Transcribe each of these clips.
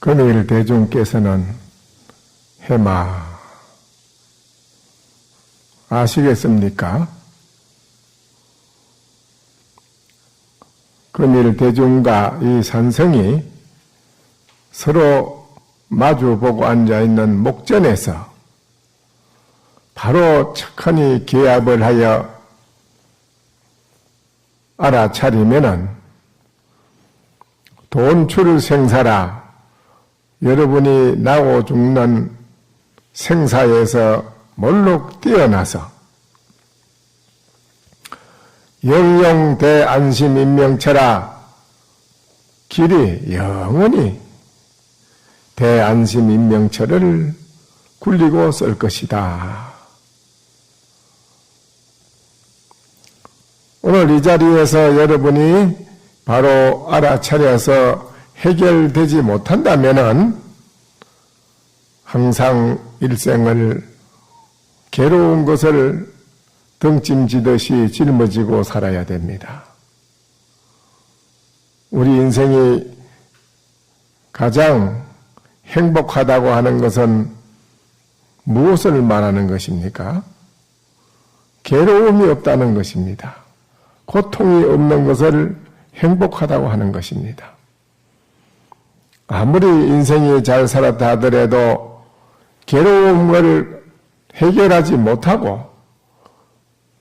금일 대중께서는 해마 아시겠습니까? 금일 대중과 이 산성이 서로 마주보고 앉아있는 목전에서 바로 착하니 기합을 하여 알아차리면은 돈출 생사라 여러분이 나고 죽는 생사에서 몰록 뛰어나서 영영 대안심인명처라 길이 영원히 대안심인명처를 굴리고 쓸 것이다. 오늘 이 자리에서 여러분이 바로 알아차려서 해결되지 못한다면은 항상 일생을 괴로운 것을 등짐지듯이 짊어지고 살아야 됩니다. 우리 인생이 가장 행복하다고 하는 것은 무엇을 말하는 것입니까? 괴로움이 없다는 것입니다. 고통이 없는 것을 행복하다고 하는 것입니다. 아무리 인생이 잘 살았다 하더라도 괴로움을 해결하지 못하고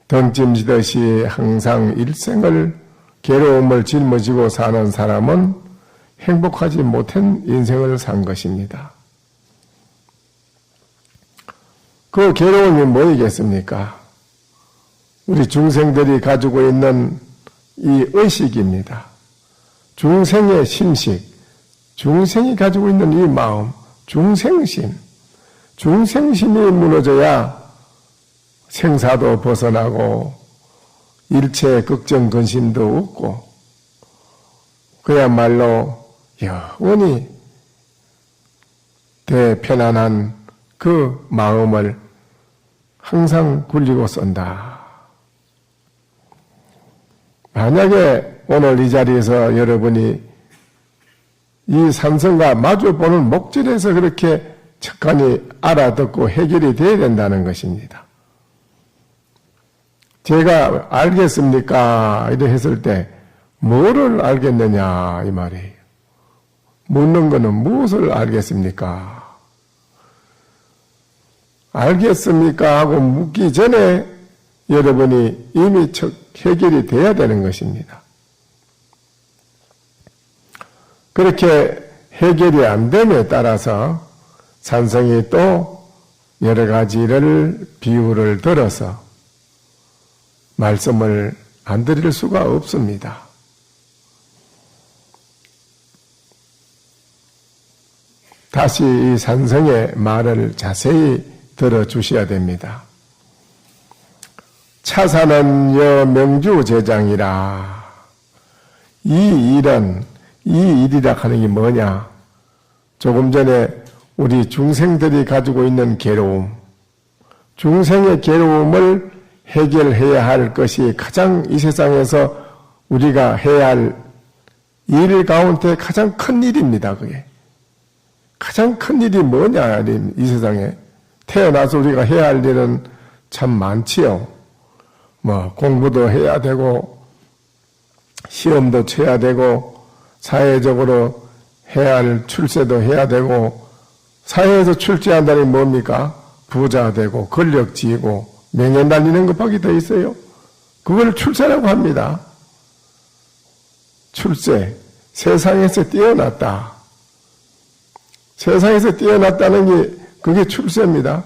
덩짐지듯이 항상 일생을 괴로움을 짊어지고 사는 사람은 행복하지 못한 인생을 산 것입니다. 그 괴로움이 뭐이겠습니까? 우리 중생들이 가지고 있는 이 의식입니다. 중생의 심식, 중생이 가지고 있는 이 마음, 중생심, 중생심이 무너져야 생사도 벗어나고 일체 걱정 근심도 없고 그야말로 영원히 대편안한 그 마음을 항상 굴리고 쓴다. 만약에 오늘 이 자리에서 여러분이 이 산성과 마주보는 목전에서 그렇게 척하니 알아듣고 해결이 되어야 된다는 것입니다. 제가 알겠습니까? 이래 했을 때 뭐를 알겠느냐 이 말이에요. 묻는 것은 무엇을 알겠습니까? 알겠습니까? 하고 묻기 전에 여러분이 이미 해결이 돼야 되는 것입니다. 그렇게 해결이 안 됨에 따라서 산성이 또 여러 가지를 비유를 들어서 말씀을 안 드릴 수가 없습니다. 다시 이 산성의 말을 자세히 들어주셔야 됩니다. 차사는 여명주 제장이라. 이 일이라 하는 게 뭐냐? 조금 전에 우리 중생들이 가지고 있는 괴로움, 중생의 괴로움을 해결해야 할 것이 가장 이 세상에서 우리가 해야 할 일 가운데 가장 큰 일입니다. 그게 가장 큰 일이 뭐냐? 이 세상에 태어나서 우리가 해야 할 일은 참 많지요. 뭐 공부도 해야 되고 시험도 쳐야 되고 사회적으로 해야 할 출세도 해야 되고 사회에서 출세한다는 게 뭡니까? 부자 되고 권력 지고 명예 날리는 것밖에 더 있어요. 그걸 출세라고 합니다. 출세, 세상에서 뛰어났다. 세상에서 뛰어났다는 게 그게 출세입니다.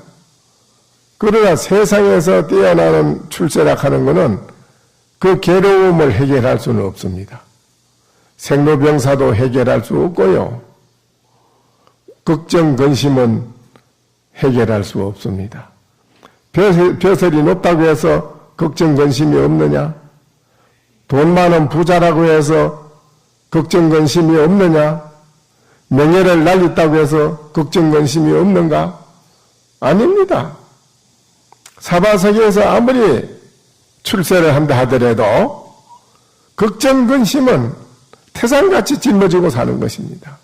그러나 세상에서 뛰어나는 출세라 하는 것은 그 괴로움을 해결할 수는 없습니다. 생로병사도 해결할 수 없고요. 걱정, 근심은 해결할 수 없습니다. 벼슬이 높다고 해서 걱정, 근심이 없느냐? 돈 많은 부자라고 해서 걱정, 근심이 없느냐? 명예를 날렸다고 해서 걱정, 근심이 없는가? 아닙니다. 사바세계에서 아무리 출세를 한다 하더라도 걱정, 근심은 태산같이 짊어지고 사는 것입니다.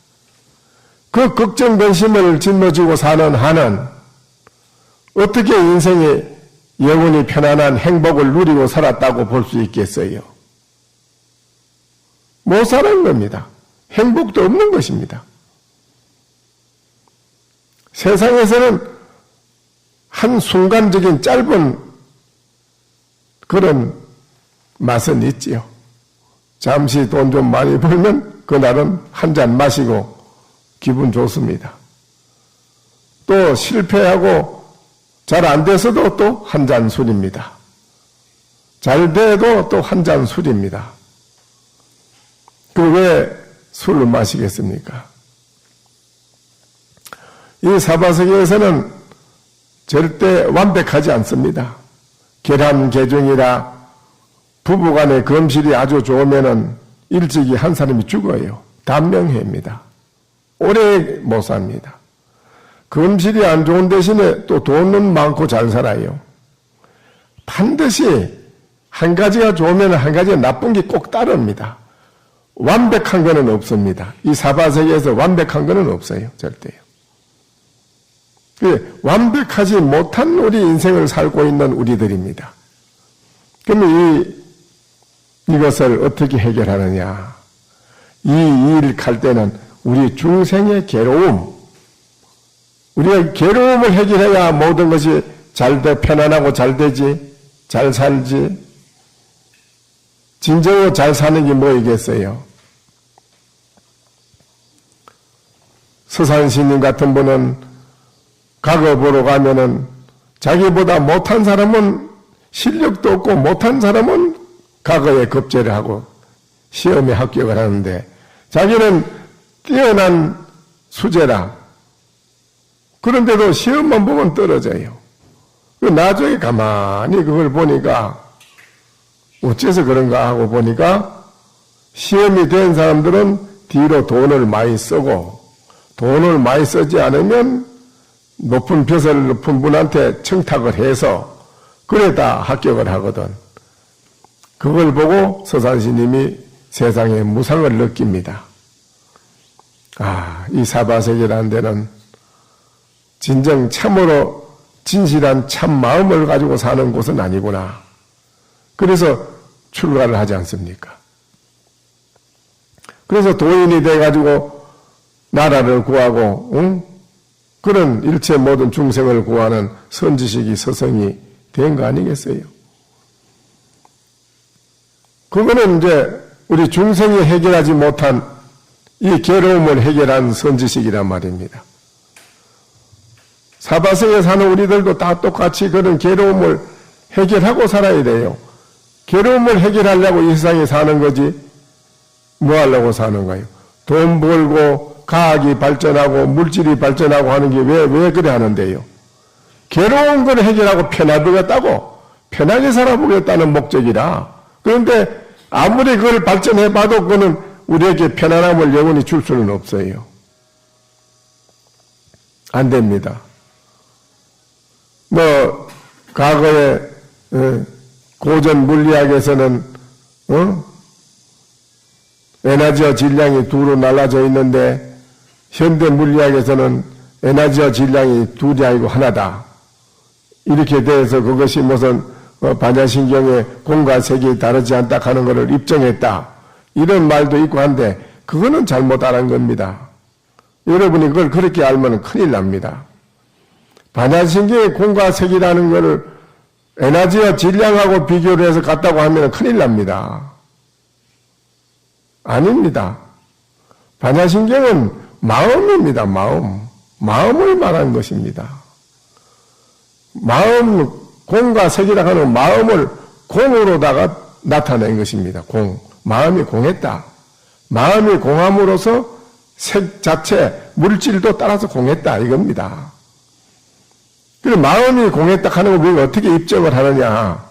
그 걱정 근심을 짊어지고 사는 한은 어떻게 인생이 영원히 편안한 행복을 누리고 살았다고 볼 수 있겠어요? 못 사는 겁니다. 행복도 없는 것입니다. 세상에서는 한 순간적인 짧은 그런 맛은 있지요. 잠시 돈 좀 많이 벌면 그날은 한 잔 마시고 기분 좋습니다. 또 실패하고 잘 안 돼서도 또 한 잔 술입니다. 잘 돼도 또 한 잔 술입니다. 그 왜 술을 마시겠습니까? 이 사바세계에서는 절대 완벽하지 않습니다. 결함계중이라 부부간의 검실이 아주 좋으면은 일찍이 한 사람이 죽어요. 단명해입니다. 오래 못 삽니다. 검실이 안 좋은 대신에 또 돈은 많고 잘 살아요. 반드시 한 가지가 좋으면 한 가지가 나쁜 게 꼭 따릅니다. 완벽한 거는 없습니다. 이 사바세계에서 완벽한 거는 없어요. 절대요. 완벽하지 못한 우리 인생을 살고 있는 우리들입니다. 그러면 이것을 어떻게 해결하느냐? 이 일을 갈 때는 우리 중생의 괴로움, 우리가 괴로움을 해결해야 모든 것이 잘 돼, 편안하고 잘 되지, 잘 살지. 진정으로 잘 사는 게 뭐이겠어요? 서산스님 같은 분은 과거 보러 가면은 자기보다 못한 사람은 실력도 없고 못한 사람은 과거에 급제를 하고 시험에 합격을 하는데 자기는 뛰어난 수재라. 그런데도 시험만 보면 떨어져요. 나중에 가만히 그걸 보니까 어째서 그런가 하고 보니까 시험이 된 사람들은 뒤로 돈을 많이 쓰고 돈을 많이 쓰지 않으면 높은 벼슬 높은 분한테 청탁을 해서 그래다 합격을 하거든. 그걸 보고 서산스님이 세상의 무상을 느낍니다. 이 사바세계라는 데는 진정 참으로 진실한 참 마음을 가지고 사는 곳은 아니구나. 그래서 출가를 하지 않습니까? 그래서 도인이 돼가지고 나라를 구하고 그런 일체 모든 중생을 구하는 선지식이 서성이 된 거 아니겠어요? 그거는 이제 우리 중생이 해결하지 못한 이 괴로움을 해결한 선지식이란 말입니다. 사바세계에 사는 우리들도 다 똑같이 그런 괴로움을 해결하고 살아야 돼요. 괴로움을 해결하려고 이 세상에 사는 거지 뭐 하려고 사는 거예요? 돈 벌고 과학이 발전하고 물질이 발전하고 하는 게 왜 그래 하는데요? 괴로운 걸 해결하고 편하보겠다고 편하게 살아보겠다는 목적이라. 그런데 아무리 그걸 발전해봐도 그거는 우리에게 편안함을 영원히 줄 수는 없어요. 안 됩니다. 과거에 고전 물리학에서는 에너지와 질량이 두로 나눠져 있는데 현대 물리학에서는 에너지와 질량이 둘이 아니고 하나다. 이렇게 돼서 그것이 무슨 반야신경의 공과 색이 다르지 않다 하는 것을 입증했다. 이런 말도 있고 한데 그거는 잘못 알은 겁니다. 여러분이 그걸 그렇게 알면 큰일 납니다. 반야신경의 공과 색이라는 것을 에너지와 질량하고 비교를 해서 같다고 하면 큰일 납니다. 아닙니다. 반야신경은 마음입니다. 마음을 말하는 것입니다. 공과 색이라고 하는 마음을 공으로다가 나타낸 것입니다. 마음이 공했다. 마음이 공함으로써 색 자체, 물질도 따라서 공했다. 이겁니다. 그리고 마음이 공했다 하는 걸 우리가 어떻게 입증을 하느냐.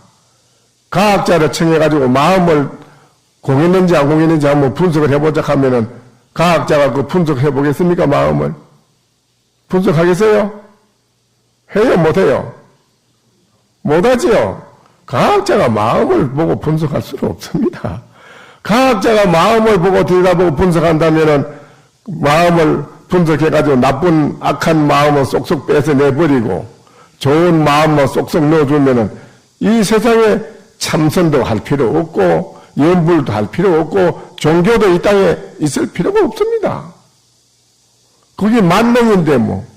과학자를 청해가지고 마음을 공했는지 안 공했는지 한번 분석을 해보자 하면은 과학자가 그 분석해 보겠습니까? 마음을? 분석하겠어요? 해요? 못해요? 못하지요? 과학자가 마음을 보고 분석할 수는 없습니다. 과학자가 마음을 보고 들여다보고 분석한다면은 마음을 분석해가지고 나쁜 악한 마음은 쏙쏙 뺏어내버리고 좋은 마음만 쏙쏙 넣어주면은 이 세상에 참선도 할 필요 없고 염불도 할 필요 없고 종교도 이 땅에 있을 필요가 없습니다. 그게 만능인데 뭐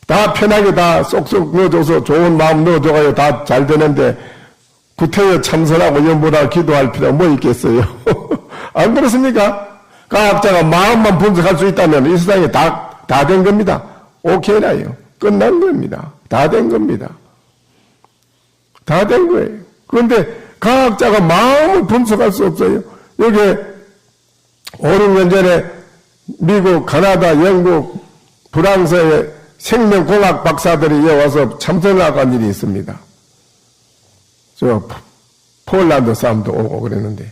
다 편하게 다 쏙쏙 넣어줘서 좋은 마음 넣어줘가지고 다 잘 되는데 구태여 참선하고 염불하고 기도할 필요가 뭐 있겠어요? 안 그렇습니까? 과학자가 마음만 분석할 수 있다면 이 세상에 다 된 겁니다. 오케이라요. 끝난 겁니다. 다 된 겁니다. 다 된 거예요. 그런데 과학자가 마음을 분석할 수 없어요. 여기 5, 6년 전에 미국, 카나다, 영국, 프랑스의 생명공학 박사들이 와서 참선을 한 일이 있습니다. 저 폴란드 사람도 오고 그랬는데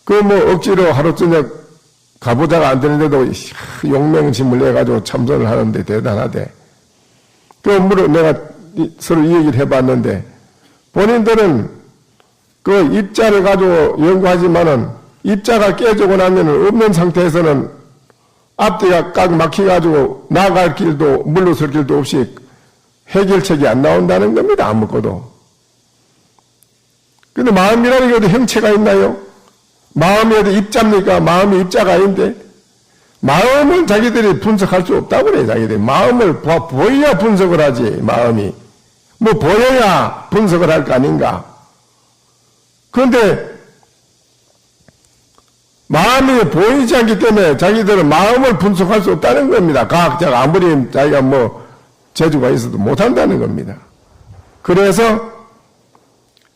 그 뭐 억지로 하루 저녁 가보자가 안 되는데도 용맹심을 내가지고 참선을 하는데 대단하대. 그 내가 서로 이 얘기를 해봤는데 본인들은 그 입자를 가지고 연구하지만은 입자가 깨지고 나면은 없는 상태에서는 앞뒤가 꽉 막혀가지고 나갈 길도 물러설 길도 없이 해결책이 안 나온다는 겁니다. 아무것도. 근데 마음이라는 게 어디 형체가 있나요? 마음이 어디 입자입니까? 마음이 입자가 아닌데 마음은 자기들이 분석할 수 없다고 그래요. 자기들이 마음을 보여야 분석을 하지. 마음이 뭐 보여야 분석을 할 거 아닌가. 그런데 마음이 보이지 않기 때문에 자기들은 마음을 분석할 수 없다는 겁니다. 과학자가 아무리 자기가 뭐 재주가 있어도 못한다는 겁니다. 그래서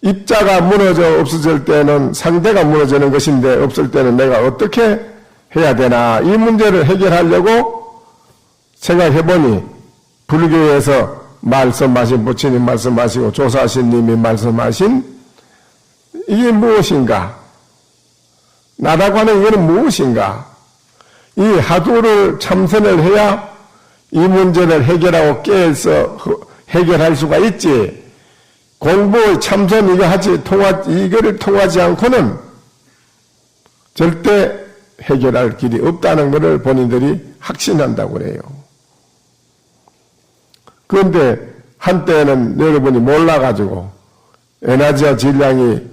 입자가 무너져 없어질 때는 상대가 무너지는 것인데 없을 때는 내가 어떻게 해야 되나 이 문제를 해결하려고 생각해보니 불교에서 말씀하신 부처님 말씀하시고 조사신님이 말씀하신 이게 무엇인가? 나라고 하는 것은 무엇인가? 이 하두를 참선을 해야 이 문제를 해결하고 깨서 해결할 수가 있지. 공부, 참선 이거를 통하지 않고는 절대 해결할 길이 없다는 것을 본인들이 확신한다고 그래요. 그런데 한때는 여러분이 몰라가지고 에너지와 질량이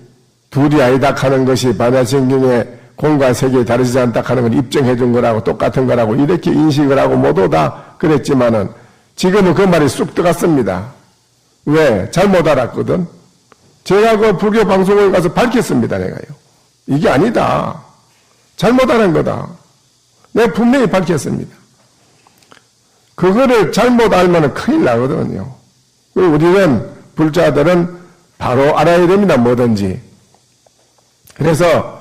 둘이 아니다 하는 것이 반야신경의 공과 세계에 다르지 않다 하는 걸 입증해 준 거라고 똑같은 거라고 이렇게 인식을 하고 모두 다 그랬지만은 지금은 그 말이 쑥 들어갔습니다. 왜? 잘못 알았거든. 제가 그 불교 방송을 가서 밝혔습니다. 내가요. 이게 아니다. 잘못 알은 거다. 내가 분명히 밝혔습니다. 그거를 잘못 알면 큰일 나거든요. 우리는 불자들은 바로 알아야 됩니다. 뭐든지. 그래서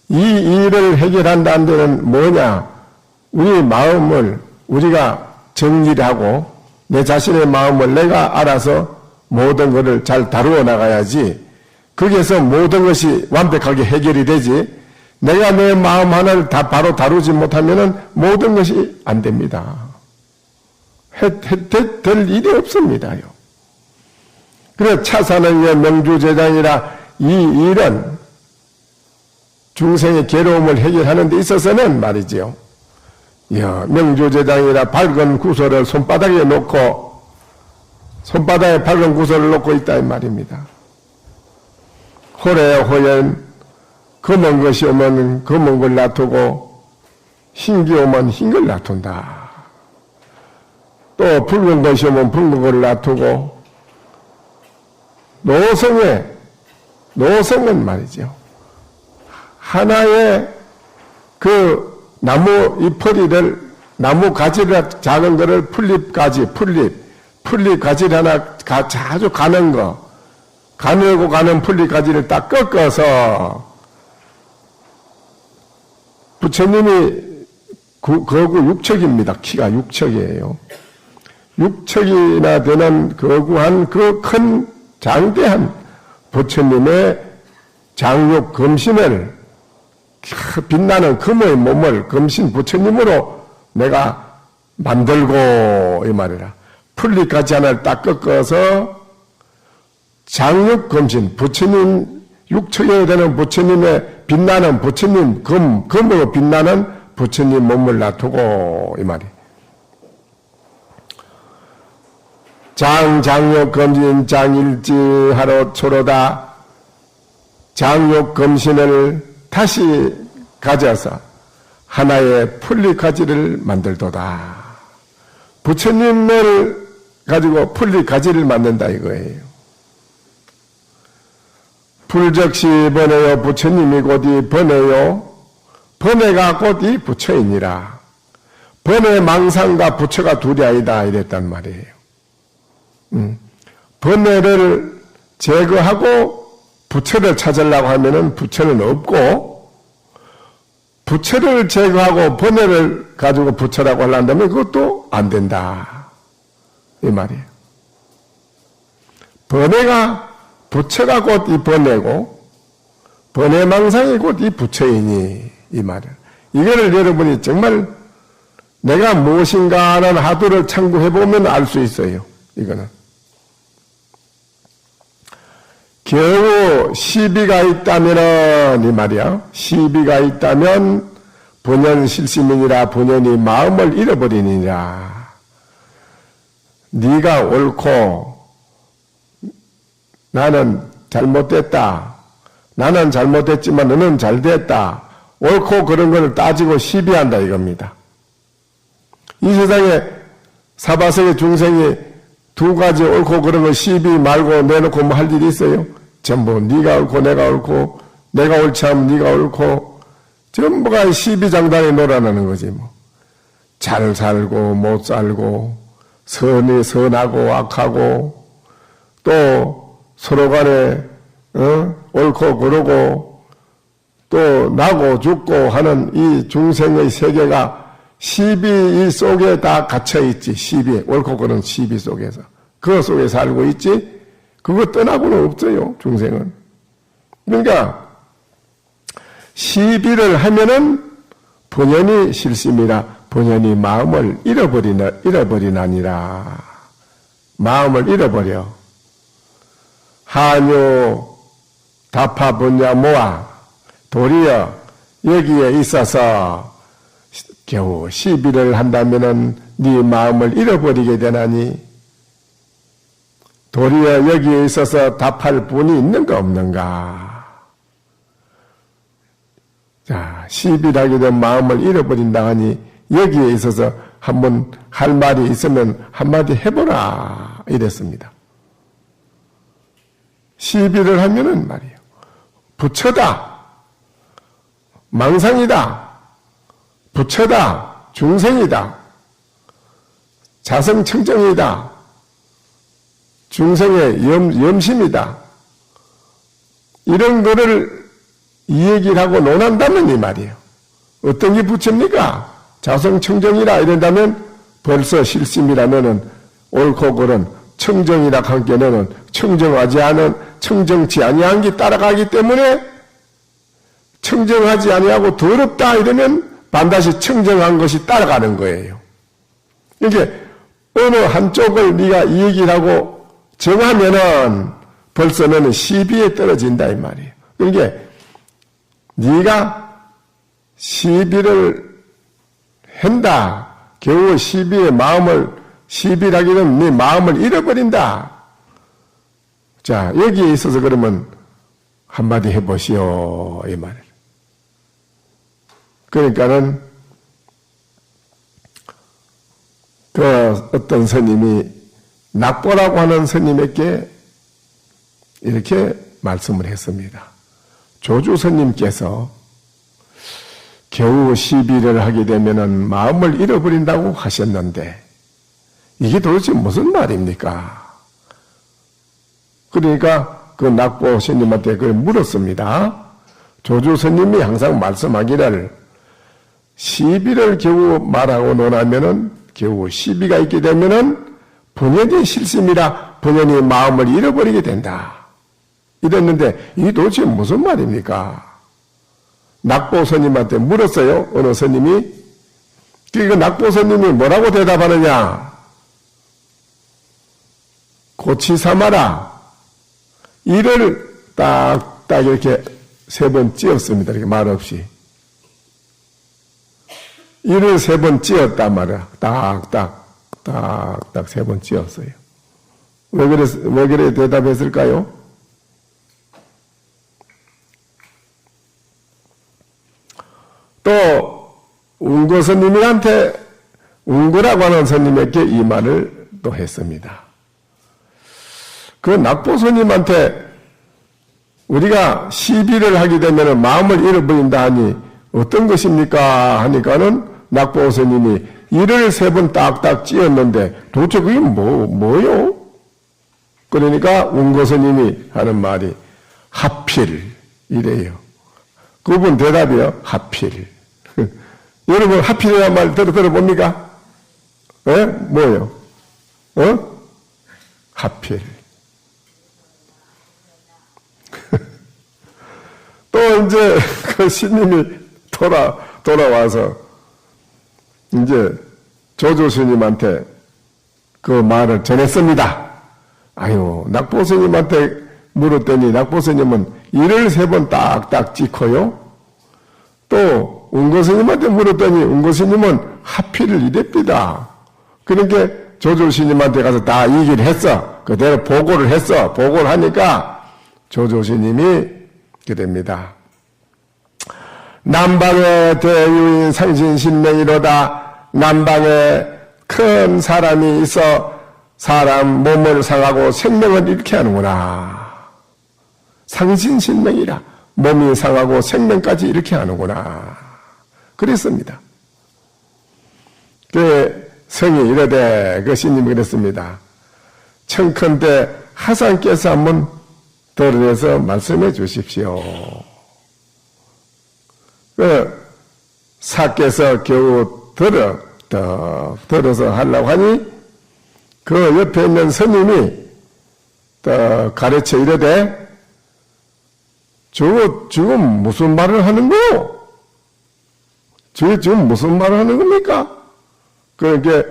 이 일을 해결한다는 데는 뭐냐? 우리 마음을 우리가 정리를 하고 내 자신의 마음을 내가 알아서 모든 것을 잘 다루어 나가야지. 거기에서 모든 것이 완벽하게 해결이 되지. 내가 내 마음 하나를 다 바로 다루지 못하면은 모든 것이 안 됩니다. 될 일이 없습니다요. 그래서 차사는 예 명주제장이라 이 일은 중생의 괴로움을 해결하는 데 있어서는 말이지요. 명주제장이라 밝은 구설을 손바닥에 놓고 손바닥에 밝은 구설을 놓고 있다 이 말입니다. 호래호연 검은 것이 오면 검은 걸 놔두고 흰 게 오면 흰 걸 놔둔다. 또 붉은 것이 오면 붉은 걸 놔두고 노성은 말이죠. 하나의 그 나무 잎퍼리를 나무 가지를 작은 거를 풀잎 가지를 하나 자주 가는 거 가늘고 가는 풀잎 가지를 딱 꺾어서 부처님이 거구 6척입니다. 키가 6척이에요. 6척이나 되는 거구한 그 큰 장대한 부처님의 장육 검신을 빛나는 금의 몸을 검신 부처님으로 내가 만들고 이 말이라. 풀잎까지 하나를 딱 꺾어서 장육 검신 부처님 6척에 되는 부처님의 빛나는 부처님 금으로 빛나는 부처님 몸을 놔두고 이 말이. 장욕 검진 장일지하러 초로다. 장욕 검신을 다시 가져서 하나의 풀잎가지를 만들도다. 부처님을 가지고 풀잎가지를 만든다 이거예요. 불적시 번외요 부처님이 곧 이 번외요. 번외가 곧 이 부처이니라. 번외 망상과 부처가 둘이 아니다 이랬단 말이에요. 번외를 제거하고 부처를 찾으려고 하면은 부처는 없고, 부처를 제거하고 번외를 가지고 부처라고 하려면 그것도 안 된다 이 말이에요. 번외가 부처가 곧 이 번외고 번외망상이 곧 이 부처이니 이 말을. 이거를 여러분이 정말 내가 무엇인가 하는 하도를 참고해보면 알 수 있어요. 이거는 겨우 시비가 있다면은 이 말이야. 시비가 있다면 본연실심이니라. 본연이 마음을 잃어버리니라. 네가 옳고 나는 잘못됐다. 나는 잘못됐지만 너는 잘됐다. 옳고 그런 걸 따지고 시비한다 이겁니다. 이 세상에 사바세계 중생이 두 가지 옳고 그런 걸 시비 말고 내놓고 뭐 할 일이 있어요? 전부 네가 옳고 내가 옳고 내가 옳지 않으면 네가 옳고 전부가 시비장단에 놀아나는 거지 뭐. 잘 살고 못 살고 선하고 악하고 또 서로 간에 옳고 그러고 또 나고 죽고 하는 이 중생의 세계가 시비 속에 다 갇혀있지. 시비, 옳고 그런 시비 속에서. 그 속에 살고 있지. 그거 떠나고는 없어요, 중생은. 그러니까 시비를 하면은 본연이 실심이라. 본연이 마음을 잃어버리나니라. 마음을 잃어버려. 한유 다파 분야 모아 도리어 여기에 있어서 겨우 시비를 한다면은 네 마음을 잃어버리게 되나니 도리어 여기에 있어서 답할 분이 있는가 없는가. 자, 시비를 하게 된 마음을 잃어버린다 하니 여기에 있어서 한번 할 말이 있으면 한마디 해보라 이랬습니다. 시비를 하면은 말이에요. 부처다. 망상이다. 부처다. 중생이다. 자성청정이다. 중생의 염심이다. 이런 거를 이 얘기를 하고 논한다면 이 말이에요. 어떤 게 부처입니까? 자성청정이라 이런다면 벌써 실심이라면은 옳고 그른 청정이라 함께 너는 청정하지 않은 청정치 아니한 게 따라가기 때문에 청정하지 아니하고 더럽다 이러면 반드시 청정한 것이 따라가는 거예요. 이게 어느 한쪽을 네가 이 얘기를 하고 정하면은 벌써 너는 시비에 떨어진다 이 말이에요. 그러니까 네가 시비를 한다. 겨우 시비의 마음을 시비를 하게 되면 네 마음을 잃어버린다. 자, 여기에 있어서 그러면 한마디 해보시오 이 말이에요. 그러니까는 그 어떤 스님이 낙보라고 하는 스님에게 이렇게 말씀을 했습니다. 조주 스님께서 겨우 시비를 하게 되면은 마음을 잃어버린다고 하셨는데 이게 도대체 무슨 말입니까? 그러니까 그 낙보 스님한테 그걸 물었습니다. 조주 스님이 항상 말씀하기를 시비를 겨우 말하고 논하면은 겨우 시비가 있게 되면은 본연이 실심이라 본연이 마음을 잃어버리게 된다. 이랬는데 이게 도대체 무슨 말입니까? 낙보 스님한테 물었어요. 어느 스님이. 그러니까 낙보 스님이 뭐라고 대답하느냐? 고치 삼아라. 이를 딱 이렇게 세 번 찧었습니다. 이렇게 말 없이. 이를 3번 찧었단 말이야. 딱딱 3번 찧었어요. 왜 그래 대답했을까요? 또 운거 스님한테 운거라고 하는 스님에게 이 말을 또 했습니다. 그 낙보 스님한테 우리가 시비를 하게 되면 마음을 잃어버린다 하니 어떤 것입니까? 하니까는 낙보 스님이 이를 3번 딱딱 찧었는데 도대체 그게 뭐요? 그러니까 운거 스님이 하는 말이 하필 이래요. 그분 대답이요. 하필. 여러분 하필이라는 말 들어봅니까? 예? 뭐요? 하필. 또 이제 그 스님이 돌아와서 이제 조조 스님한테 그 말을 전했습니다. 아유, 낙보 스님한테 물었더니 낙보 스님은 이를 3번 딱딱 찧고요. 또 운거 스님한테 물었더니 운거 스님은 하필을 이랬습니다. 그러니까 조조 스님한테 가서 다 얘기를 했어. 그대로 보고를 했어. 보고를 하니까 조조 스님이 그럽니다. 남방의 대유인 상신신명이로다. 남방에 큰 사람이 있어 사람 몸을 상하고 생명을 잃게 하는구나. 상신신명이라 몸이 상하고 생명까지 잃게 하는구나. 그랬습니다. 그 성이 이르되 그 스님이 그랬습니다. 청컨대 하상께서 한번 들어서 말씀해 주십시오. 그 사께서 겨우 들어서 하려고 하니 그 옆에 있는 스님이 가르쳐 이르되 저거 지금 무슨 말을 하는 거요? 저게 지금 무슨 말을 하는 겁니까? 그러니까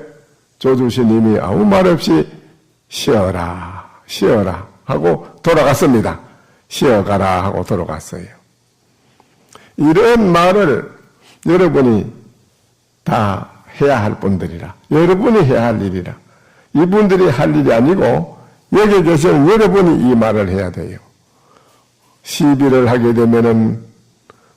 조주스님이 아무 말 없이 쉬어라 하고 돌아갔습니다. 쉬어가라 하고 돌아갔어요. 이런 말을 여러분이 다 해야 할 분들이라. 여러분이 해야 할 일이라. 이분들이 할 일이 아니고 여기 계시는 여러분이 이 말을 해야 돼요. 시비를 하게 되면은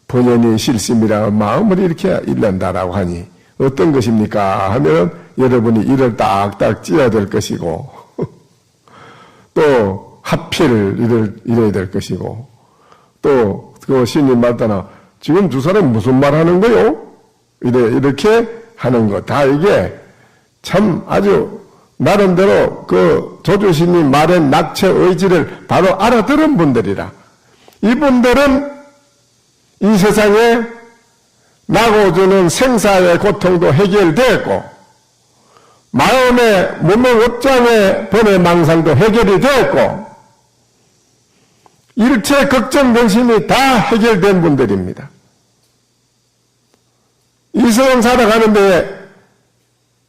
본연이 실심이라 마음을 이렇게 잃는다라고 하니 어떤 것입니까? 하면 여러분이 이를 딱딱 찧어야 될 것이고 또 하필 이래야 될 것이고 또 그 신님 말따나 지금 두 사람이 무슨 말 하는 거요? 이렇게 하는 거. 다 이게 참 아주 나름대로 그 조주신님 말의 낙처 의지를 바로 알아들은 분들이라. 이분들은 이 세상에 나고 주는 생사의 고통도 해결되었고 마음의 무명업장의 번의 망상도 해결이 되었고 일체 걱정 근심이 다 해결된 분들입니다. 이 세상 살아가는 데에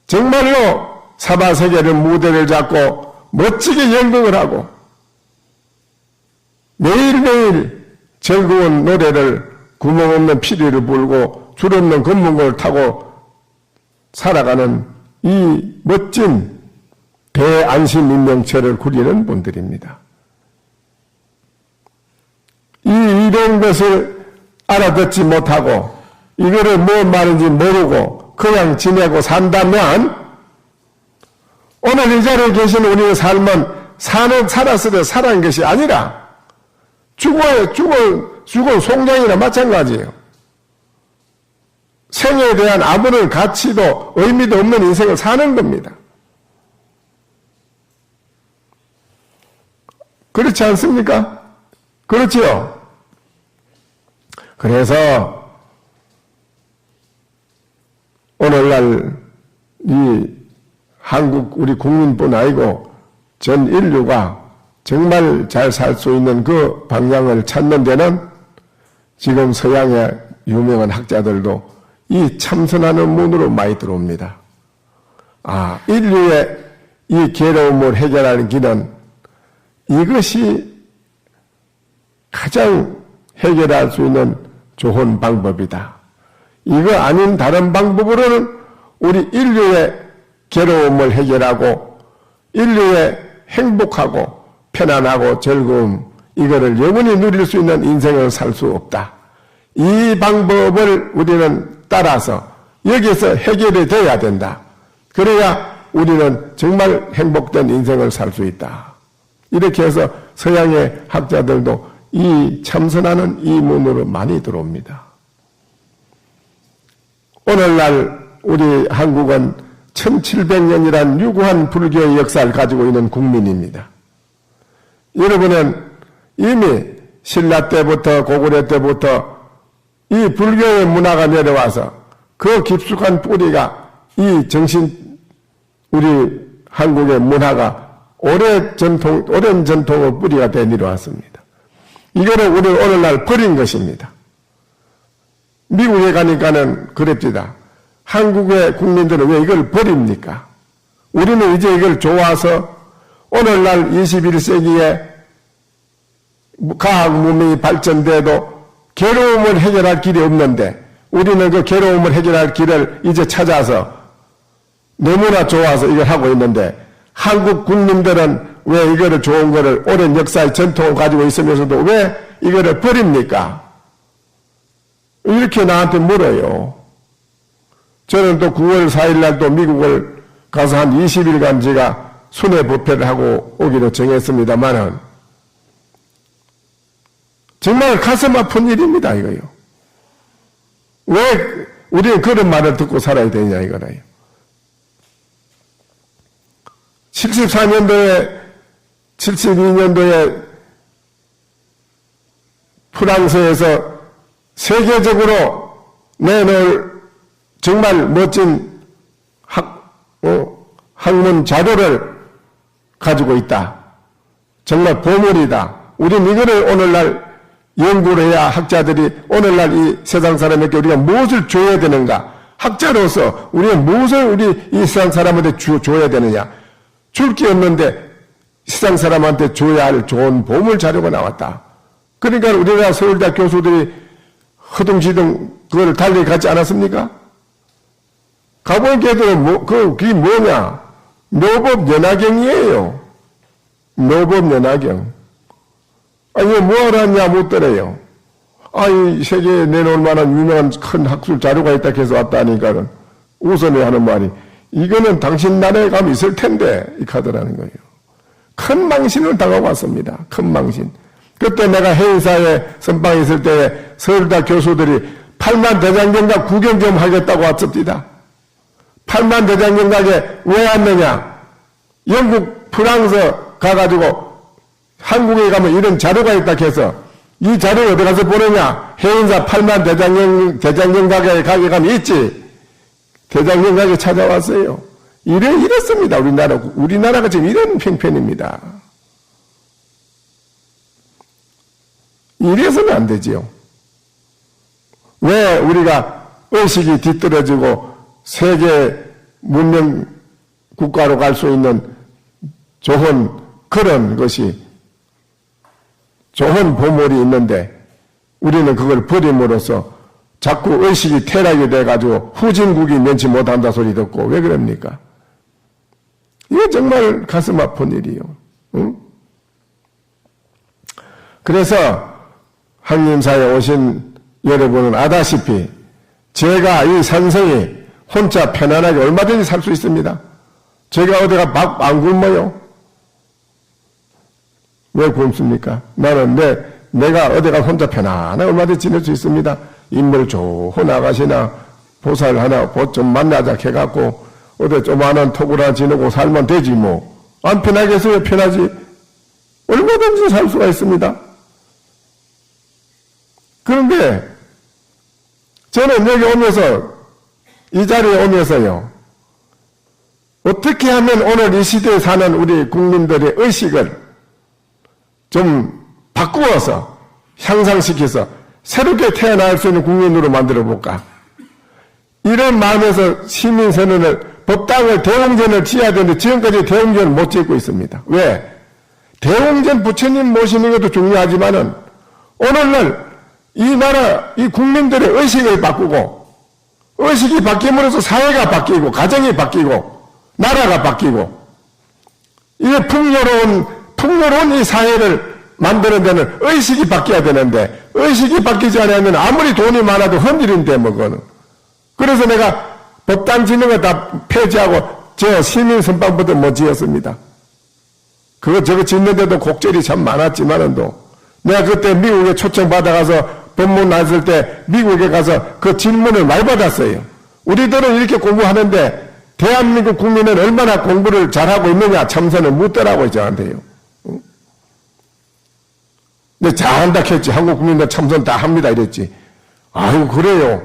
정말로 사바세계를 무대를 잡고 멋지게 연극을 하고 매일매일 즐거운 노래를 구멍 없는 피리를 불고 줄 없는 검문고를 타고 살아가는 이 멋진 대안심인명체를 구리는 분들입니다. 이런 것을 알아듣지 못하고 이거를 뭔 말인지 모르고 그냥 지내고 산다면 오늘 이 자리에 계신 우리의 삶은 살았을 때 살아난 것이 아니라 죽은 송장이나 마찬가지예요. 생에 대한 아무런 가치도 의미도 없는 인생을 사는 겁니다. 그렇지 않습니까? 그렇지요? 그래서 오늘날 이 한국 우리 국민뿐 아니고 전 인류가 정말 잘 살 수 있는 그 방향을 찾는 데는 지금 서양의 유명한 학자들도 이 참선하는 문으로 많이 들어옵니다. 인류의 이 괴로움을 해결하는 길은 이것이 가장 해결할 수 있는 좋은 방법이다. 이거 아닌 다른 방법으로는 우리 인류의 괴로움을 해결하고 인류의 행복하고 편안하고 즐거움 이거를 영원히 누릴 수 있는 인생을 살 수 없다. 이 방법을 우리는 따라서 여기서 해결이 돼야 된다. 그래야 우리는 정말 행복된 인생을 살 수 있다. 이렇게 해서 서양의 학자들도 이 참선하는 이 문으로 많이 들어옵니다. 오늘날 우리 한국은 1700년이란 유구한 불교의 역사를 가지고 있는 국민입니다. 여러분은 이미 신라 때부터 고구려 때부터 이 불교의 문화가 내려와서 그 깊숙한 뿌리가 이 우리 한국의 문화가 오랜 전통의 뿌리가 돼 내려왔습니다. 이거를 우리 오늘날 버린 것입니다. 미국에 가니까는 그랬습니다. 한국의 국민들은 왜 이걸 버립니까? 우리는 이제 이걸 좋아서 오늘날 21세기에 과학 문명이 발전돼도 괴로움을 해결할 길이 없는데 우리는 그 괴로움을 해결할 길을 이제 찾아서 너무나 좋아서 이걸 하고 있는데 한국 국민들은 왜 이거를 좋은 거를 오랜 역사의 전통을 가지고 있으면서도 왜 이거를 버립니까? 이렇게 나한테 물어요. 저는 또 9월 4일 날 또 미국을 가서 한 20일간 제가 순회 법회를 하고 오기로 정했습니다만은 정말 가슴 아픈 일입니다, 이거요. 왜 우리는 그런 말을 듣고 살아야 되냐, 이거라요. 72년도에 프랑스에서 세계적으로 내놓을 정말 멋진 학문 자료를 가지고 있다. 정말 보물이다. 우리는 이거를 오늘날 연구를 해야 학자들이 오늘날 이 세상 사람에게 우리가 무엇을 줘야 되는가? 학자로서 우리가 무엇을 우리 이 세상 사람한테 줘야 되느냐? 줄 게 없는데 세상 사람한테 줘야 할 좋은 보물 자료가 나왔다. 그러니까 우리나라 서울대 교수들이 허둥지둥 그걸 달리 가지 않았습니까? 가보니까 그게 뭐냐? 묘법연화경이에요. 묘법연화경. 아니, 뭐하러 왔냐 묻더래요. 아니, 세계에 내놓을 만한 유명한 큰 학술 자료가 있다 해서 왔다니까는 우선에 하는 말이 이거는 당신 나라에 가면 있을 텐데 이 카드라는 거예요. 큰 망신을 당하고 왔습니다. 큰 망신. 그때 내가 해인사에 선방에 있을 때 서울대 교수들이 8만 대장경각 구경 좀 하겠다고 왔습니다. 8만 대장경각에 왜 왔느냐? 영국, 프랑스 가가지고 한국에 가면 이런 자료가 있다 해서 이 자료를 어디 가서 보느냐? 해인사 8만 대장경각에 가게 가면 있지. 대장경각에 찾아왔어요. 이랬습니다. 우리나라가 지금 이런 형편입니다. 이래서는 안 되지요. 왜 우리가 의식이 뒤떨어지고 세계 문명 국가로 갈 수 있는 좋은 그런 것이 좋은 보물이 있는데 우리는 그걸 버림으로써 자꾸 의식이 퇴락이 돼가지고 후진국이 면치 못한다 소리 듣고 왜 그럽니까? 이거 정말 가슴 아픈 일이요. 응? 그래서 한림사에 오신 여러분은 아다시피 제가 이 산성이 혼자 편안하게 얼마든지 살 수 있습니다. 제가 어디가 밥 안 굶어요? 왜 굶습니까? 나는 내가 어디가 혼자 편안하게 얼마든지 지낼 수 있습니다. 인물 좋은 아가씨나 보살 하나 좀 만나자 해갖고 어디 조그마한 토굴 하나 지내고 살면 되지 뭐. 안 편하겠어요? 왜 편하지? 얼마든지 살 수가 있습니다. 그런데 저는 여기 오면서 이 자리에 오면서요. 어떻게 하면 오늘 이 시대에 사는 우리 국민들의 의식을 좀 바꾸어서 향상시켜서 새롭게 태어날 수 있는 국민으로 만들어 볼까? 이런 마음에서 시민선언을 법당을 대웅전을 지어야 되는데 지금까지 대웅전을 못 짓고 있습니다. 왜? 대웅전 부처님 모시는 것도 중요하지만은 오늘날 이 나라 이 국민들의 의식을 바꾸고 의식이 바뀜으로써 사회가 바뀌고 가정이 바뀌고 나라가 바뀌고 이게 풍요로운 이 사회를 만드는 데는 의식이 바뀌어야 되는데 의식이 바뀌지 않으면 아무리 돈이 많아도 헛일인데 뭐 그거는. 그래서 내가 법당 짓는 거 다 폐지하고 저 시민 선방부터 못 지었습니다. 저거 짓는데도 곡절이 참 많았지만은도 내가 그때 미국에 초청받아가서 법문 했을 때 미국에 가서 그 질문을 많이 받았어요. 우리들은 이렇게 공부하는데 대한민국 국민은 얼마나 공부를 잘하고 있느냐 참선을 묻더라고요 저한테요. 근데 잘한다 했지. 한국 국민들 참선 다 합니다 이랬지. 아유 그래요.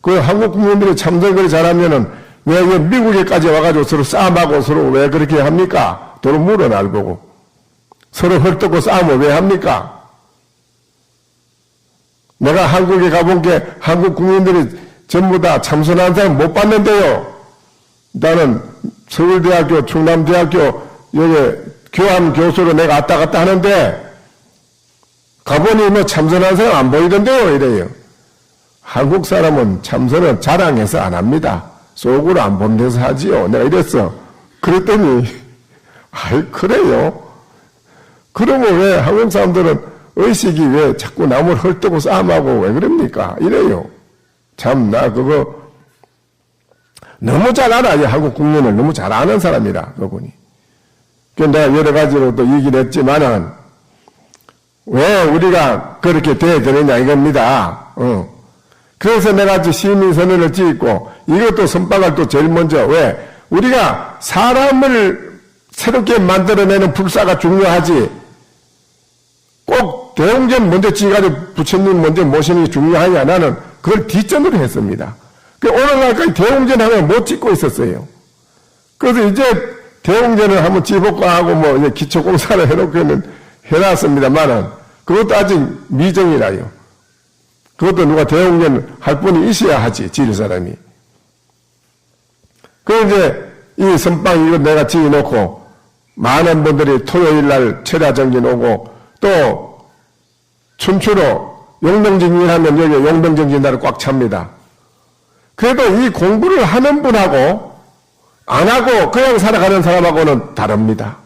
그 한국 국민들이 참선 그리 잘하면은 왜 미국에까지 와가지고 서로 싸움하고 서로 왜 그렇게 합니까? 도로 물어 날 보고 서로 헐뜯고 싸움을 왜 합니까? 내가 한국에 가본 게 한국 국민들이 전부 다 참선하는 사람 못 봤는데요. 나는 서울대학교, 충남대학교 여기 교환 교수로 내가 왔다 갔다 하는데 가보니 뭐 참선하는 사람 안 보이던데요 이래요. 한국 사람은 참선은 자랑해서 안 합니다. 속으로 안 본데서 하지요. 내가 이랬어. 그랬더니 아이 그래요. 그러면 왜 한국 사람들은 의식이 왜 자꾸 남을 헐뜯고 싸움하고 왜 그럽니까? 이래요. 참 나 그거 너무 잘 알아요. 한국 국민을 너무 잘 아는 사람이라 그분이. 그래서 내가 여러 가지로 또 얘기를 했지만은 왜 우리가 그렇게 돼야 되느냐 이겁니다. 그래서 내가 시민선언을 찍고 이것도 선박을 또 제일 먼저 왜 우리가 사람을 새롭게 만들어내는 불사가 중요하지 꼭 대웅전 먼저 찍어가지고 부처님 먼저 모시는 게 중요하냐 나는 그걸 뒷전으로 했습니다. 오늘날까지 대웅전 하면 못 찍고 있었어요. 그래서 이제 대웅전을 한번 찍어볼까 하고 뭐 이제 기초공사를 해놨습니다만은 그것도 아직 미정이라요. 그것도 누가 대웅전 할 분이 있어야 하지, 지을 사람이. 그 이제 이 선빵 이거 내가 지어놓고 많은 분들이 토요일 날 철야정진 오고 또 춘추로 용병정진 하면 여기 용병정진 날을 꽉 찹니다. 그래도 이 공부를 하는 분하고 안 하고 그냥 살아가는 사람하고는 다릅니다.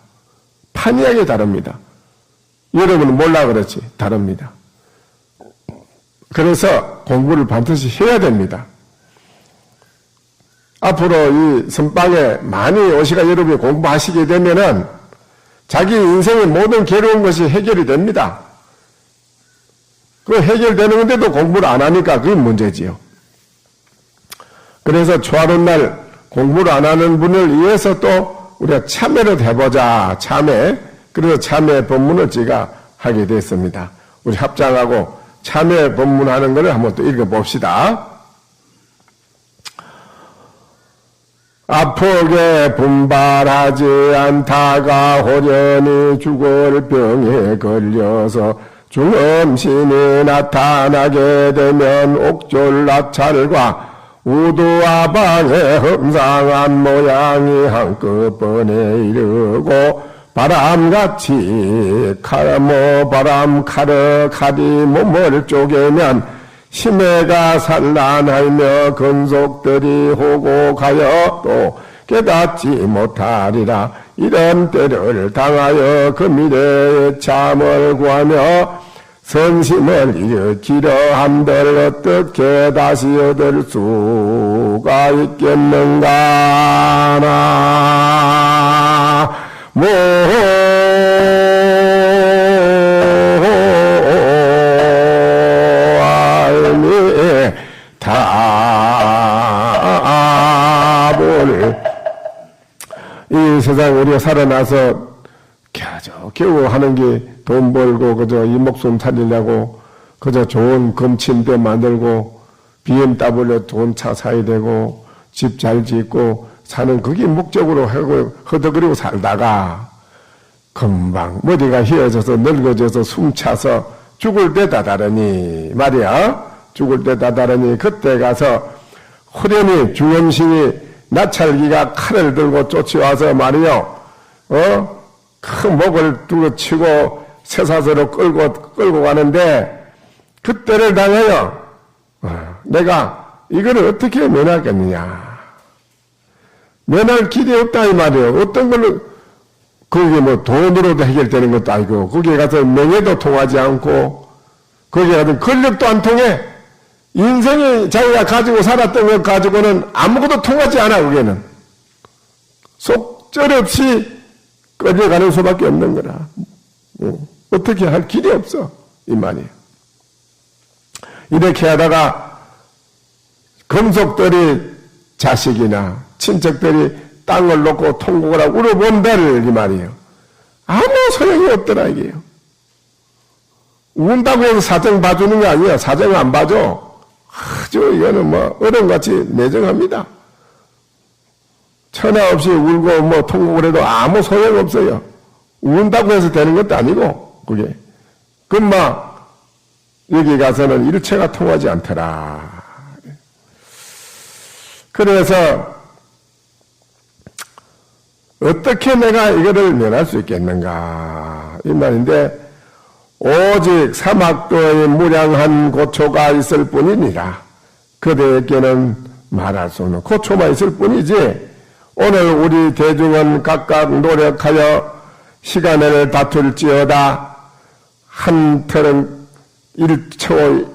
판이하게 다릅니다. 여러분은 몰라 그렇지 다릅니다. 그래서 공부를 반드시 해야 됩니다. 앞으로 이 선방에 많이 오시가 여러분이 공부하시게 되면은 자기 인생의 모든 괴로운 것이 해결이 됩니다. 그 해결되는 건데도 공부를 안 하니까 그게 문제지요. 그래서 초하룻 날 공부를 안 하는 분을 위해서 또 우리가 참회를 해보자. 참회. 그래서 참회 법문을 제가 하게 됐습니다. 우리 합장하고 참회 법문하는 것을 한번 또 읽어봅시다. 아프게 분발하지 않다가 호련히 죽을 병에 걸려서 중음신이 나타나게 되면 옥졸 낙찰과 우두아방의 험상한 모양이 한꺼번에 이르고 바람같이 바람 카르카리 몸을 쪼개면 심해가 산란하며 근속들이 호곡하여 또 깨닫지 못하리라. 이런 때를 당하여 그 미래의 참을 구하며 선심을 일으키려 한들 어떻게 다시 얻을 수가 있겠는가. 모 답을 이 세상 우리가 살아나서 겨우 하는 게 돈 벌고 그저 이 목숨 살리려고 그저 좋은 금침대 만들고 BMW 좋은 차 사야 되고 집 잘 짓고 사는 그게 목적으로 하고 허덕거리고 살다가 금방 머리가 휘어져서 늙어져서 숨차서 죽을 때 다다르니 말이야. 죽을 때 다다르니 그때 가서 호련히 중음신이 나찰기가 칼을 들고 쫓아와서 말이요. 큰 목을 두고 치고 쇠사슬로 끌고 가는데 그때를 당하여 내가 이거를 어떻게 면하겠느냐. 면할 길이 없다 이 말이에요. 어떤 걸로 거기에 뭐 돈으로도 해결되는 것도 아니고 거기에 가서 명예도 통하지 않고 거기에 가서 권력도 안 통해. 인생이 자기가 가지고 살았던 것 가지고는 아무것도 통하지 않아. 그게는 속절없이 꺼져가는 수밖에 없는 거라. 어떻게 할 길이 없어 이 말이에요. 이렇게 하다가 금속들이 자식이나 친척들이 땅을 놓고 통곡을 하고 울어본다를 이 말이에요. 아무 소용이 없더라 이게요. 운다고 해서 사정 봐주는 게 아니야. 사정 안 봐줘. 아주 이거는 뭐 어른같이 내정합니다. 천하 없이 울고 뭐 통곡을 해도 아무 소용 없어요. 운다고 해서 되는 것도 아니고 그게 금방 여기 가서는 일체가 통하지 않더라. 그래서 어떻게 내가 이거를 면할 수 있겠는가 이 말인데 오직 사막도의 무량한 고초가 있을 뿐이니라. 그대에게는 말할 수 없는 고초만 있을 뿐이지 오늘 우리 대중은 각각 노력하여 시간을 다툴지어다 한 털은 1초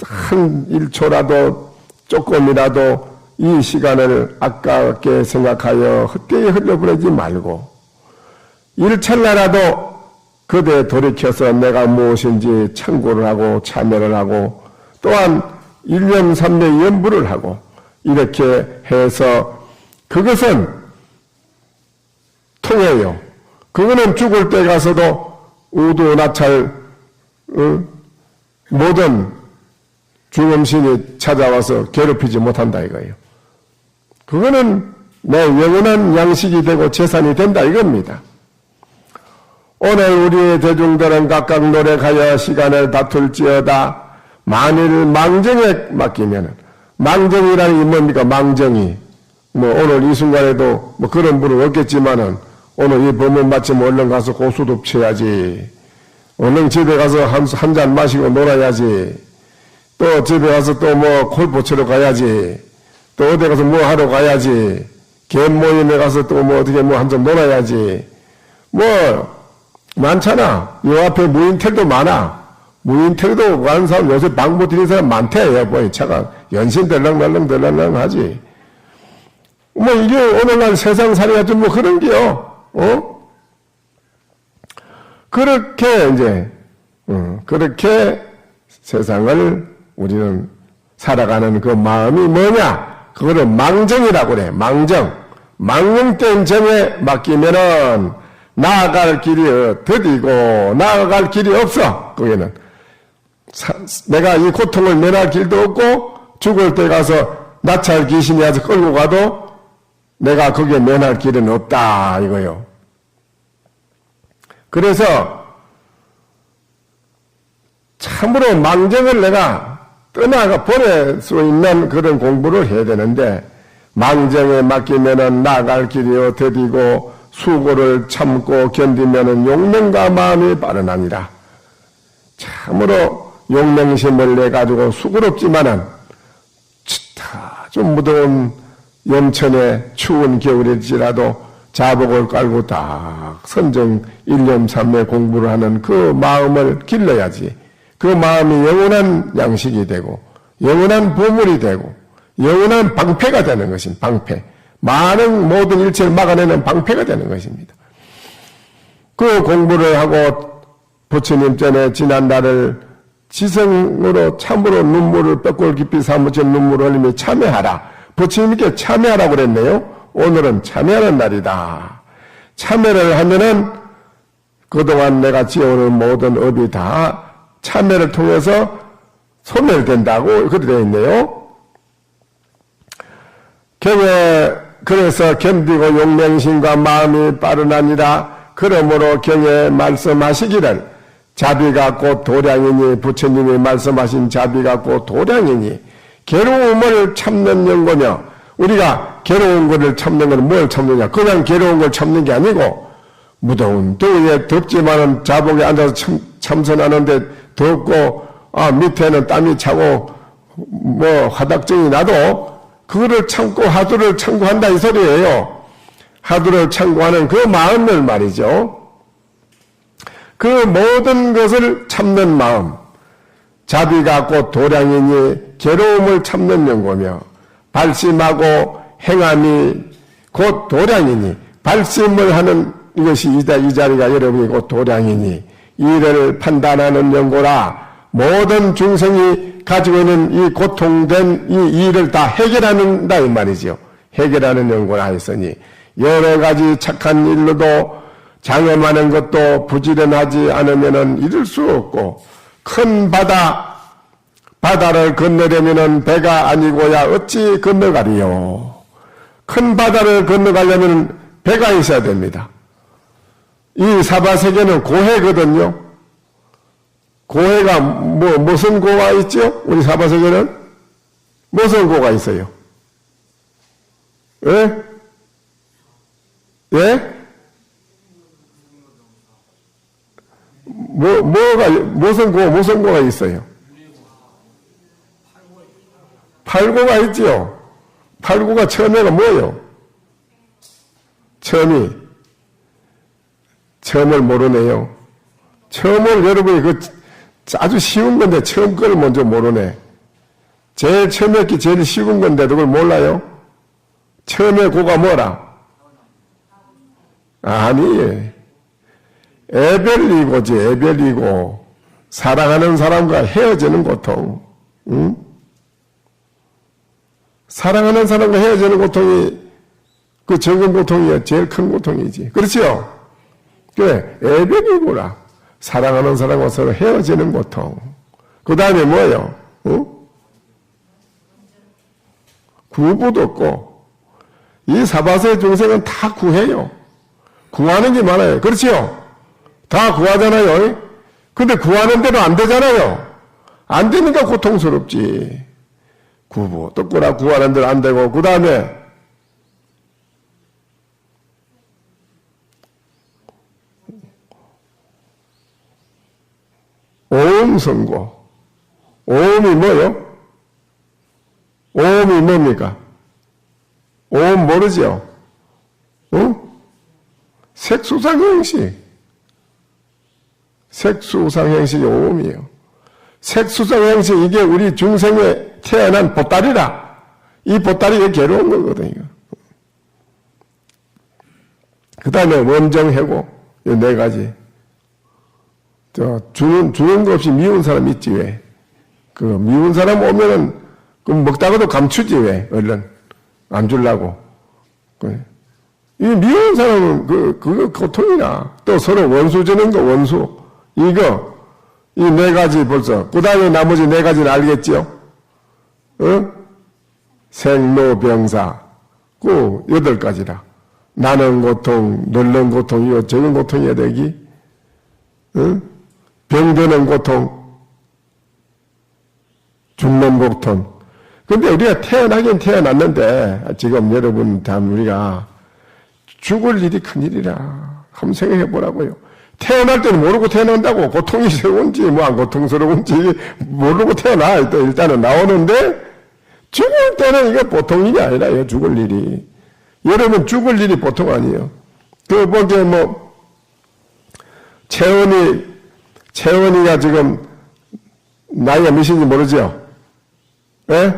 한 1초라도 조금이라도 이 시간을 아깝게 생각하여 헛되이 흘려보내지 말고 일찰나라도 그대 돌이켜서 내가 무엇인지 참고를 하고 참여를 하고 또한 1년 3년 연부를 하고 이렇게 해서 그것은 통해요. 그거는 죽을 때 가서도 우두나찰 모든 죽음신이 찾아와서 괴롭히지 못한다 이거예요. 그거는 내 영원한 양식이 되고 재산이 된다 이겁니다. 오늘 우리의 대중들은 각각 노력하여 시간을 다툴지어다. 만일 망정에 맡기면은 망정이라는 게 뭡니까? 망정이 뭐 오늘 이 순간에도 뭐 그런 분은 없겠지만은 오늘 이 법문 마치면 얼른 가서 고수도 쳐야지. 얼른 집에 가서 한 잔 마시고 놀아야지. 또 집에 가서 또 뭐 골프 치러 가야지. 또 어디 가서 뭐 하러 가야지. 개인 모임에 가서 또 뭐 어떻게 뭐 한 잔 놀아야지. 뭐 많잖아. 요 앞에 무인텔도 많아. 무인텔도 가는 사람 요새 방부 드린 사람 많대. 여보, 차가 연신 덜렁덜렁 하지. 뭐 이게 오늘날 세상살이가 좀 뭐 그런 게요. 그렇게 이제 그렇게 세상을 우리는 살아가는 그 마음이 뭐냐? 그거를 망정이라고 그래. 망정된 정에 맡기면은 나아갈 길이 더디고 나아갈 길이 없어. 거기는 내가 이 고통을 면할 길도 없고 죽을 때 가서 나찰 귀신이 와서 끌고 가도 내가 거기에 면할 길은 없다 이거요. 그래서 참으로 망정을 내가 떠나가 보낼 수 있는 그런 공부를 해야 되는데 망정에 맡기면은 나아갈 길이 더디고 수고를 참고 견디면은 용맹과 마음이 빠르나니라. 참으로 용맹심을 내 가지고 수고롭지만은 좀 무더운 염천에 추운 겨울일지라도 자복을 깔고 딱 선정 1년 3회 공부를 하는 그 마음을 길러야지. 그 마음이 영원한 양식이 되고 영원한 보물이 되고 영원한 방패가 되는 것입니다. 방패. 많은 모든 일체를 막아내는 방패가 되는 것입니다. 그 공부를 하고 부처님 전에 지난날을 지성으로 참으로 눈물을 뼈골 깊이 사무쳐 눈물을 흘리며 참여하라. 부처님께 참여하라고 그랬네요. 오늘은 참여하는 날이다. 참여를 하면은 그동안 내가 지어오는 모든 업이 다 참여를 통해서 소멸된다고 그렇게 되어 있네요. 경에 그래서 견디고 용맹심과 마음이 빠르나니라. 그러므로 경에 말씀하시기를 자비가 곧 도량이니 부처님이 말씀하신 자비가 곧 도량이니 괴로움을 참는 연고며 우리가 괴로운 것을 참는 건 뭘 참느냐. 그냥 괴로운 걸 참는 게 아니고 무더운 더위에 덥지만은 자복에 앉아서 참선하는데 덥고 밑에는 땀이 차고 뭐 화닥정이 나도 그거를 참고 화두를 참고한다 이 소리예요. 화두를 참고하는 그 마음을 말이죠. 그 모든 것을 참는 마음, 자비가 곧 도량이니 괴로움을 참는 연고며 발심하고 행함이 곧 도량이니 발심을 하는 이것이 이 자리가 여러분이 곧 도량이니 이를 판단하는 연고라. 모든 중생이 가지고 있는 이 고통된 이 일을 다 해결하는다 이 말이죠. 해결하는 연고라 했으니 여러 가지 착한 일로도 장엄하는 것도 부지런하지 않으면은 이룰 수 없고 큰 바다를 건너려면은 배가 아니고야 어찌 건너가리요. 큰 바다를 건너가려면 배가 있어야 됩니다. 이 사바세계는 고해거든요. 고해가 무슨 고가 있죠? 우리 사바세계는 무슨 고가 있어요? 예? 예? 무슨 고가 있어요? 팔고가 있죠. 팔고가 처음에가 뭐예요? 처음을 모르네요. 처음을 여러분이 아주 쉬운 건데 처음 걸 먼저 모르네. 제일 처음에 했기 제일 쉬운 건데도 그걸 몰라요? 처음에 고가 뭐라? 아니, 애별이고지, 애별이고, 사랑하는 사람과 헤어지는 고통, 응? 사랑하는 사람과 헤어지는 고통이 그 적은 고통이 제일 큰 고통이지. 그렇지요? 그래, 애별이구나. 사랑하는 사람과 서로 헤어지는 고통. 그 다음에 뭐예요? 응? 구부도 없고, 이 사바세 중생은 다 구해요. 구하는 게 많아요. 그렇지요? 다 구하잖아요. 근데 구하는 대로 안 되잖아요. 안 되니까 고통스럽지. 구부, 또 구하는 대로 안 되고, 그 다음에 오음선고. 오음이 뭐요? 오음이 뭡니까? 오음 모르죠? 색수상행식. 색수상행식이 오음이에요. 색수상행식 이게 우리 중생에 태어난 보따리라. 이 보따리가 괴로운 거거든요. 그 다음에 원정해고 이 네 가지. 주는 거 없이 미운 사람 있지 왜? 그 미운 사람 오면은 그 먹다가도 감추지 왜? 얼른 안 주려고. 이 미운 사람은 그거 고통이나 또 서로 원수 주는 거 원수 이거 이 네 가지 벌써 그 다음에 나머지 네 가지는 알겠죠? 생로병사 그 8가지라. 나는 고통, 늙는 고통이요 적은 고통이야 되기. 병드는 고통, 죽는 고통. 근데 우리가 태어나긴 태어났는데 지금 여러분 다 우리가 죽을 일이 큰일이라 한번 생각해 보라고요. 태어날 때는 모르고 태어난다고. 고통이 스러운지 뭐 안 고통스러운지 모르고 태어나. 또 일단은 나오는데 죽을 때는 이게 보통 일이 아니라요. 죽을 일이. 여러분 죽을 일이 보통 아니에요. 그 보기에 뭐 채원이가 지금 나이가 몇인지 모르죠? 예?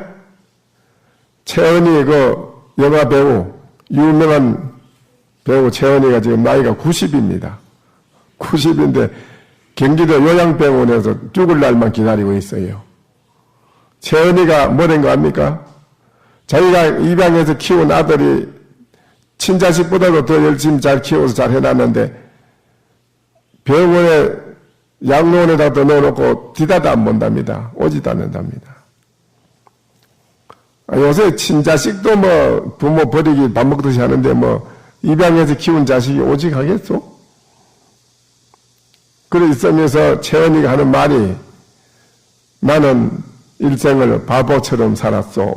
채원이 그 영화 배우 유명한 배우 채원이가 지금 나이가 90입니다. 90인데 경기도 요양병원에서 죽을 날만 기다리고 있어요. 채원이가 뭐된거 압니까? 자기가 입양해서 키운 아들이 친자식보다도 더 열심히 잘 키워서 잘 해놨는데 병원에 양로원에다 더 넣어놓고 뒤다도 안 본답니다. 오지도 않는답니다. 요새 친자식도 뭐 부모 버리기 밥 먹듯이 하는데 뭐 입양해서 키운 자식이 오직 하겠소? 그래 있으면서 채원이가 하는 말이 나는 일생을 바보처럼 살았소.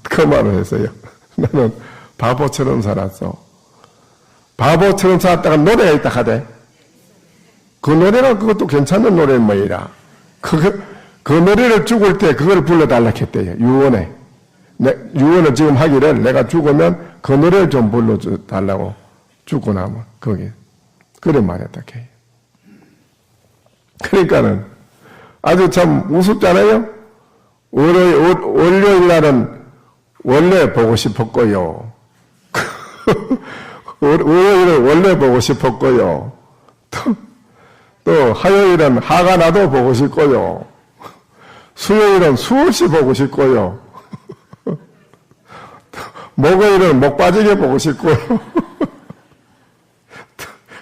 그 말을 했어요. 나는 바보처럼 살았소. 바보처럼 살았다가 노래가 있다 하대. 그 노래가 그것도 괜찮은 노래 뭐이라. 그 그 노래를 죽을 때 그걸 불러달라 했대요. 유언에. 유언을 지금 하기를 내가 죽으면 그 노래를 좀 불러달라고 죽고 나면 거기. 그래 말했다 해요. 그러니까는 아주 참 우습잖아요. 월요일 날은 원래 보고 싶었고요. 월요일은 원래 보고 싶었고요. 또 화요일은 화가 나도 보고 싶고요. 수요일은 수없이 보고 싶고요. 목요일은 목 빠지게 보고 싶고요.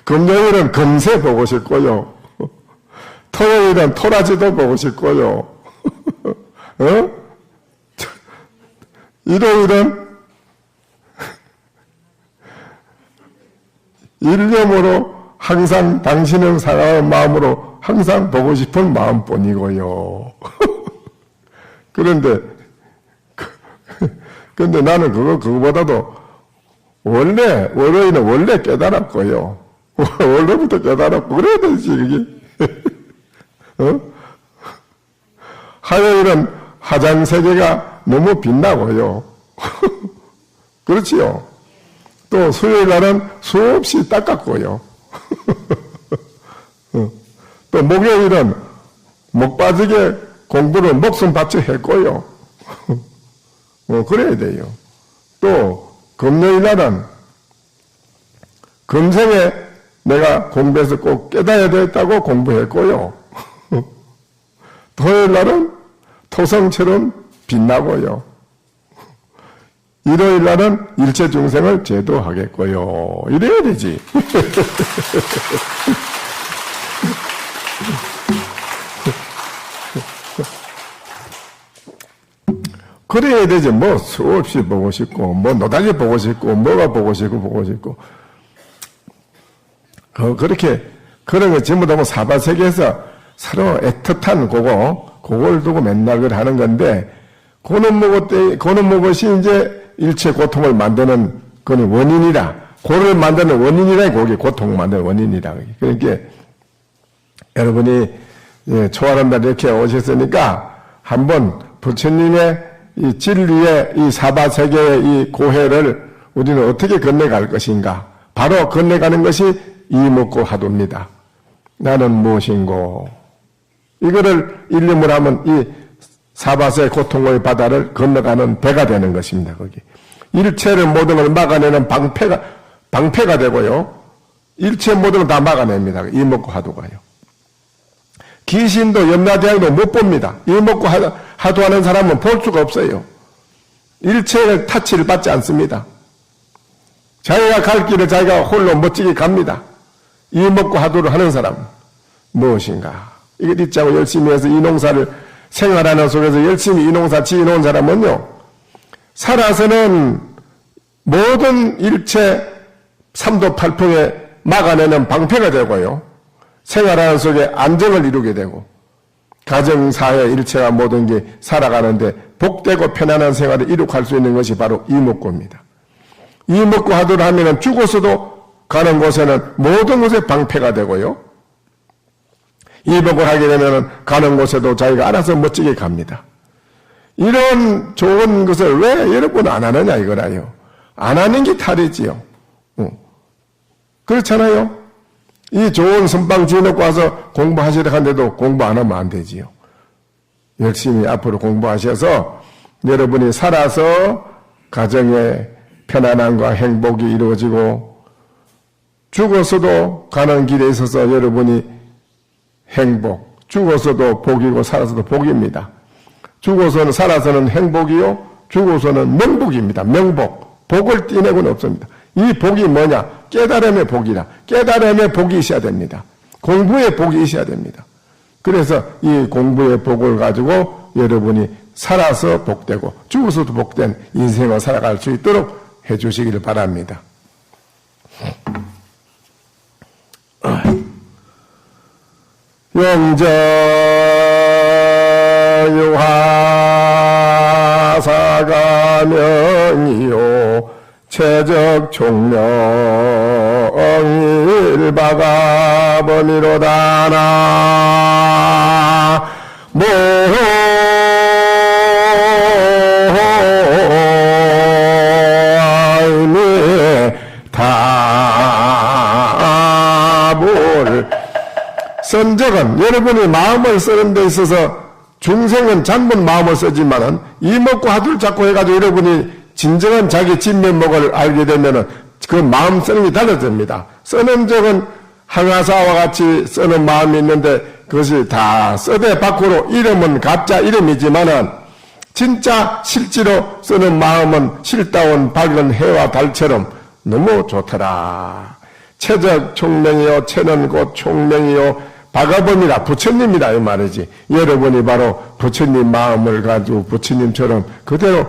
금요일은 금세 보고 싶고요. 토요일은 토라지도 보고 싶고요. 일요일은 일념으로 항상 당신을 사랑하는 마음으로 항상 보고 싶은 마음뿐이고요. 그런데 나는 그거보다도 원래 월요일은 원래 깨달았고요. 원래부터 깨달았고 그래야 되지 이게. 화요일은 화장세계가 너무 빛나고요. 그렇지요. 또 수요일 날은 수없이 닦았고요. 또 목요일은 목 빠지게 공부를 목숨 바쳐 했고요. 그래야 돼요. 또 금요일 날은 금생에 내가 공부해서 꼭 깨달아야 되겠다고 공부했고요. 토요일 날은 토성처럼 빛나고요. 일요일 날은 일체 중생을 제도하겠고요. 이래야 되지. 그래야 되지. 뭐 수없이 보고 싶고, 뭐 노다지 보고 싶고, 뭐가 보고 싶고. 그렇게, 그런 거 전부 다 사바세계에서 서로 애틋한 그걸 두고 맨날 그걸 하는 건데, 그는 무엇이 이제 일체 고통을 만드는 그는 원인이라, 고를 만드는 원인이라, 그게 고통을 만드는 원인이라. 그러니까, 여러분이, 초월한다 이렇게 오셨으니까, 한번 부처님의 이 진리의 이 사바세계의 이 고해를 우리는 어떻게 건너갈 것인가? 바로 건너가는 것이 이목고하도입니다. 나는 무엇인고? 이거를 일념을 하면 이 사바세 고통의 바다를 건너가는 배가 되는 것입니다. 거기 일체를 모든 걸 막아내는 방패가 되고요. 일체 모든 걸 다 막아냅니다. 이목고하도가요. 귀신도 염라대왕도 못 봅니다. 이목고하도하는 사람은 볼 수가 없어요. 일체의 타치를 받지 않습니다. 자기가 갈 길을 자기가 홀로 멋지게 갑니다. 이목고하도를 하는 사람 무엇인가? 이걸 잊자고 열심히 해서 이 농사를 생활하는 속에서 열심히 이 농사 지어놓은 사람은요, 살아서는 모든 일체 삼도팔풍에 막아내는 방패가 되고요, 생활하는 속에 안정을 이루게 되고, 가정, 사회, 일체가 모든 게 살아가는데 복되고 편안한 생활을 이룩할 수 있는 것이 바로 이목고입니다. 이목고하도를 하면은 죽어서도 가는 곳에는 모든 곳에 방패가 되고요, 이목을 하게 되면은 가는 곳에도 자기가 알아서 멋지게 갑니다. 이런 좋은 것을 왜 여러분 안 하느냐 이거라요. 안 하는 게 탈이지요. 그렇잖아요. 이 좋은 선방 주워놓고 와서 공부하시려 하는데도 공부 안 하면 안 되지요. 열심히 앞으로 공부하셔서 여러분이 살아서 가정에 편안함과 행복이 이루어지고, 죽어서도 가는 길에 있어서 여러분이 행복, 죽어서도 복이고 살아서도 복입니다. 죽어서는 살아서는 행복이요, 죽어서는 명복입니다. 명복, 복을 띠내고는 없습니다. 이 복이 뭐냐? 깨달음의 복이라. 깨달음의 복이 있어야 됩니다. 공부의 복이 있어야 됩니다. 그래서 이 공부의 복을 가지고 여러분이 살아서 복되고 죽어서도 복된 인생을 살아갈 수 있도록 해주시기를 바랍니다. 영저 유화사가 명이요 최적 총명일바가 범위로다나 몸에 답을 쓴 적은 여러분이 마음을 쓰는 데 있어서 중생은 잔분 마음을 쓰지만은 이목구 하둘 잡고 해가지고 여러분이 진정한 자기 진면목을 알게 되면은 그 마음 쓰는 게 달라집니다. 쓰는 적은 항아사와 같이 쓰는 마음이 있는데 그것이 다 써대 밖으로 이름은 가짜 이름이지만은 진짜 실제로 쓰는 마음은 실다운 밝은 해와 달처럼 너무 좋더라. 체적 총명이요 체는 곧 총명이요 박아범이라 부처님이다 이 말이지. 여러분이 바로 부처님 마음을 가지고 부처님처럼 그대로